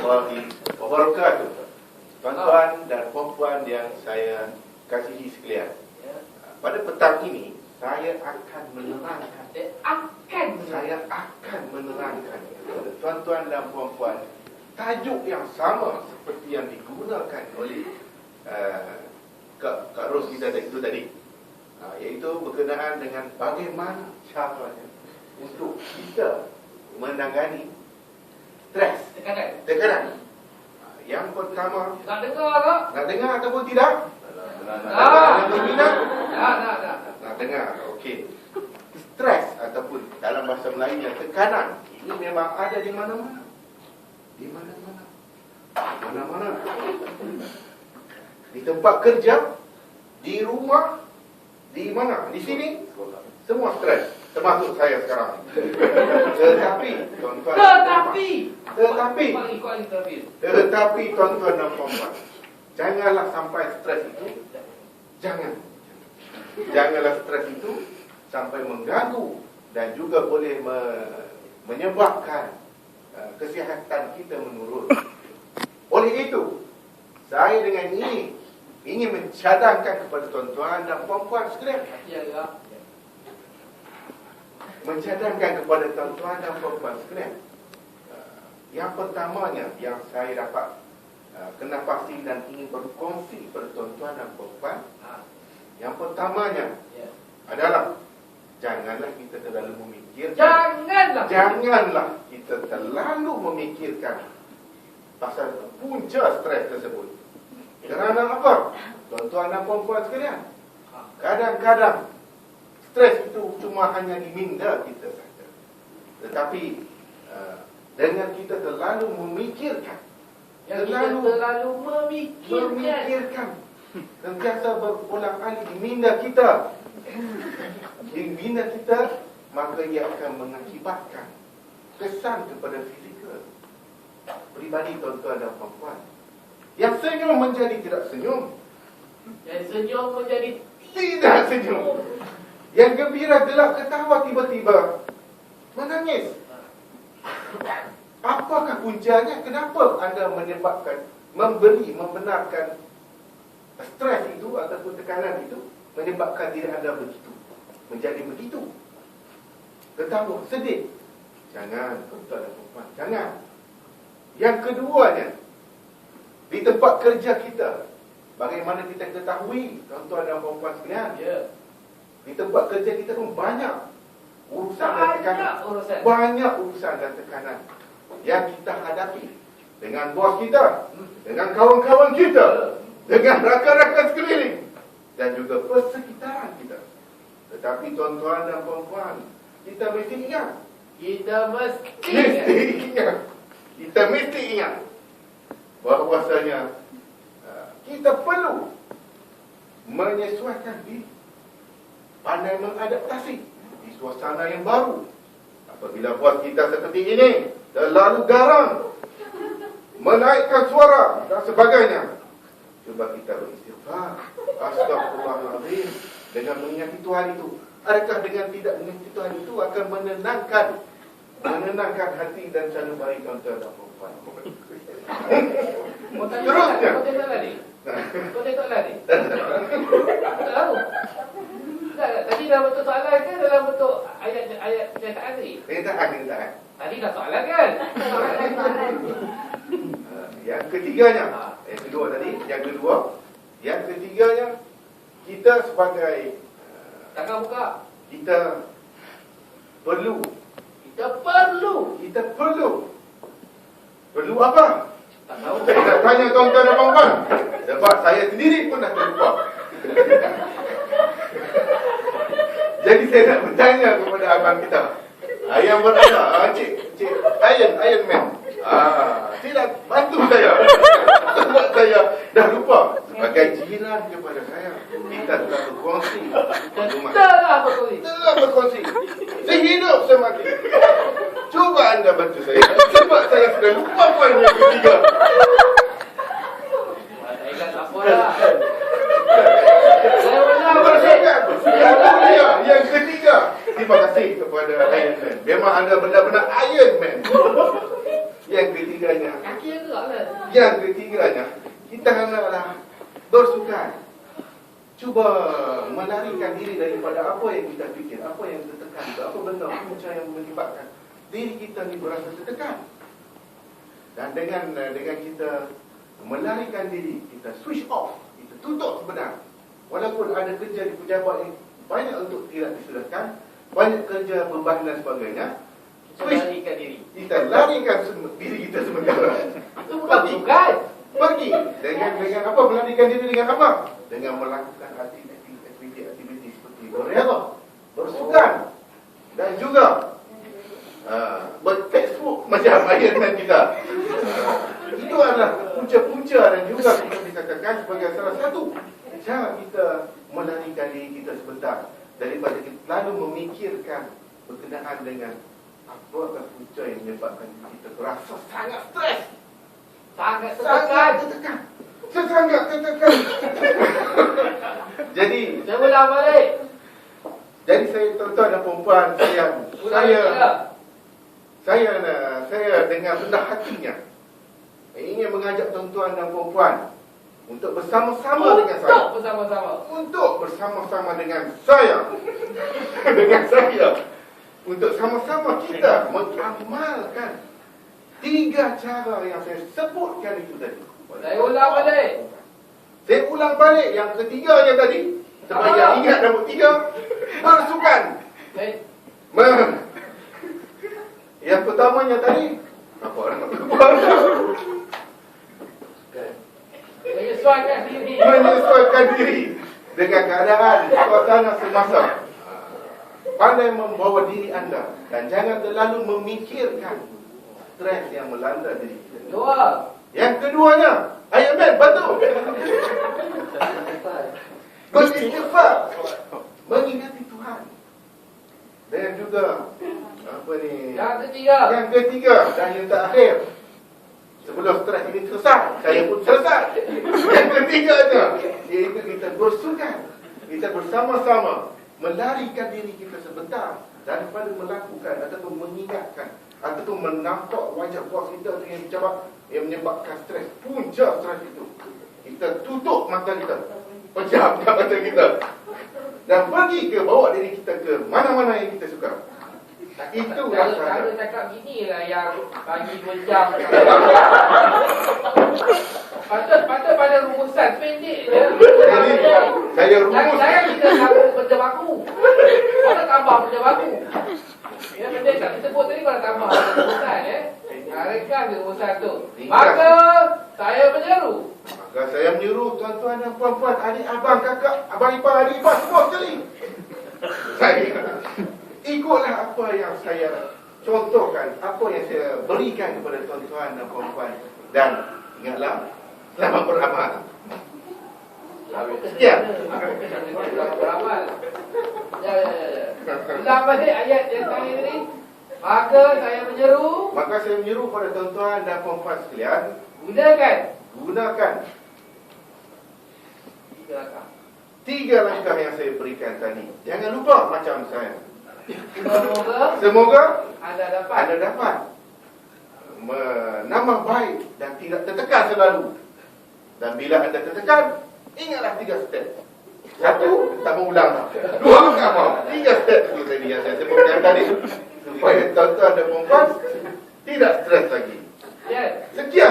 warahmatullahi wabarakatuh. Tuan-tuan dan puan-puan yang saya kasihi sekalian, pada petang ini saya akan menerangkan kepada tuan-tuan dan puan-puan tajuk yang sama seperti yang digunakan oleh Kak Rosida itu tadi, iaitu berkenaan dengan bagaimana caranya untuk kita menangani stres, tekanan. Yang pertama, nak dengar tak? nak dengar ataupun tidak? Nak dengar, okey. Stres ataupun dalam bahasa Melayunya tekanan, ini memang ada di mana-mana. Di mana-mana. Mana-mana. Di tempat kerja, di rumah, di mana? Di sini, semua stres. Termasuk saya sekarang. Tetapi tuan-tuan dan puan-puan, janganlah sampai stres itu, janganlah stres itu sampai mengganggu dan juga boleh menyebabkan kesihatan kita menurun. Oleh itu, saya dengan ini ingin mencadangkan kepada tuan-tuan dan puan-puan sekalian, mencadangkan kepada tuan-tuan dan puan-puan sekalian. Yang pertamanya yang saya dapat kena pasti dan ingin berkongsi kepada tuan-tuan dan puan-puan, yang pertamanya adalah janganlah kita terlalu memikirkan. Janganlah kita terlalu memikirkan pasal punca stres tersebut. Kerana apa? Tuan-tuan dan puan-puan sekalian, kadang-kadang stres itu cuma hanya diminda kita saja. Tetapi dengan kita terlalu memikirkan, terlalu memikirkan, sentiasa berulang-alik diminda kita, maka ia akan mengakibatkan kesan kepada fizikal pribadi tuan-tuan dan puan-puan. Yang senyum menjadi tidak senyum, yang senyum menjadi tidak senyum, yang gembira gelap ketawa tiba-tiba menangis. Apakah puncanya? Kenapa anda membenarkan stres itu ataupun tekanan itu menyebabkan diri anda begitu, menjadi begitu? Ketawa, sedih. Jangan, tuan-tuan dan puan-puan, jangan. Yang keduanya, di tempat kerja kita, bagaimana kita ketahui, tuan-tuan dan puan-puan sekalian, di tempat kerja kita pun banyak urusan dan tekanan. Banyak urusan dan tekanan yang kita hadapi dengan bos kita, dengan kawan-kawan kita, dengan rakan-rakan sekeliling dan juga persekitaran kita. Tetapi tuan-tuan dan puan-puan, kita mesti ingat, kita mesti ingat bahawasanya kita perlu menyesuaikan diri, pandai mengadaptasi di suasana yang baru. Apabila bos kita seperti ini, terlalu garang, menaikkan suara dan sebagainya, cuba kita beristighfar, astagfirullahaladzim, dengan mengingati Tuhan itu. Adakah dengan tidak mengingati Tuhan itu akan menenangkan hati dan sanubari tuan-tuan dan puan-puan? Terusnya, kau tengok tadi. Tak tahu. Tadi dalam bentuk soalan ke dalam bentuk ayat kenyataan tadi? Kenyataan. Tadi dah soalan kan? Yang ketiganya, yang ketiganya, kita sebagai kita perlu apa? Tak tahu. Saya nak tanya tuan-tuan dan puan-puan, sebab saya sendiri pun dah terlupa. Jadi saya nak bertanya kepada abang kita yang berada, Cik Iron Man, sila bantu saya. Sebab saya dah lupa. Sebagai jiran kepada saya, kita telah berkongsi. Telah berkongsi. Sehidup semati. Cuba anda bantu saya. Sebab saya sudah lupa poin yang ketiga. Tak apalah. Yang ketiga, terima kasih kepada Iron Man. Memang anda benar-benar Iron Man. Yang ketiganya, Kaki yang gerak lah. Yang ketiganya, kita hendaklah bersukan. Cuba melarikan diri daripada apa yang kita fikir, apa yang tertekan, apa benda punca yang menyebabkan diri kita ni berasa tertekan. Dan dengan kita melarikan diri, kita switch off, kita tutup sebenar. Walaupun ada kerja di pejabat yang banyak untuk tidak disudahkan, banyak kerja beban dan sebagainya, Larikan diri. kita larikan diri kita sementara. Itu bukan. Pergi. Dengan apa? Melarikan diri dengan apa? Dengan melakukan aktiviti-aktiviti seperti berriyadhah, bersukan, dan juga berfacebook macam ayat dan kita. Itu adalah punca-punca dan juga kita dikatakan sebagai salah satu cara kita melarikan diri kita sebentar daripada kita lalu memikirkan berkenaan dengan apakah punca yang menyebabkan kita berasa sangat stres, Sangat tertekan. Sangat tertekan. Jadi Saya ulang balik. saya tuan-tuan dan perempuan saya dengan rendah hatinya ingin mengajak tuan-tuan dan perempuan untuk bersama-sama dengan saya. Untuk bersama-sama dengan saya. Dengan saya. Untuk sama-sama kita mengamalkan 3 cara yang saya sebutkan itu tadi. Saya ulang balik. Saya ulang balik yang ketiganya tadi. Supaya ingat nombor 3. Bersukan. Yang pertamanya tadi. Apa orang nak berbual? Menyesuaikan diri. Menyesuaikan diri dengan keadaan suasana semasa. Pandai membawa diri anda dan jangan terlalu memikirkan stres yang melanda diri kita. 2. Yang keduanya, Iron Man, betul. Beristighfar, mengingati Tuhan. Dan juga apa ni? Yang ketiga dan yang terakhir. Sebelum stres ini selesai, saya pun selesai. Yang ketiganya, iaitu kita bersukan. Kita bersama-sama melarikan diri kita sebentar daripada melakukan ataupun mengingatkan ataupun menampak wajah bos kita yang bercakap yang menyebabkan stres. Punca stres itu, kita tutup mata kita, pejamkan mata kita dan pergi ke bawa diri kita ke mana-mana yang kita suka. Itu Cara cakap gini lah yang bagi macam Patut pada rumusan pendek je. Jadi saya rumus. Jangan kita sambung benda baku. Kau tambah benda baku. Ya, benda tak disebut tadi kau tambah rumusan Ringkas rumusan tu. Maka saya menyeru. Maka saya menyeru tuan-tuan dan puan-puan, adik abang, kakak, abang ipar, adik ipar semua sekali. Saya ikutlah apa yang saya contohkan, apa yang saya berikan kepada tuan-tuan dan puan-puan. Dan ingatlah, selamat beramal. Sekian. Selamat beramal. Ya. Ulang balik ayat yang tadi tadi. Maka saya menyeru pada tuan-tuan dan puan-puan sekalian, gunakan 3 langkah yang saya berikan tadi. Jangan lupa macam saya. Semoga anda dapat menambah baik dan tidak tertekan selalu. Dan bila anda tertekan, ingatlah 3 step. 1, tak mengulang. 2, apa? 3 step itu tadi yang saya sebutkan tadi. Supaya tuan-tuan dan perempuan tidak stres lagi. Ya. Sekian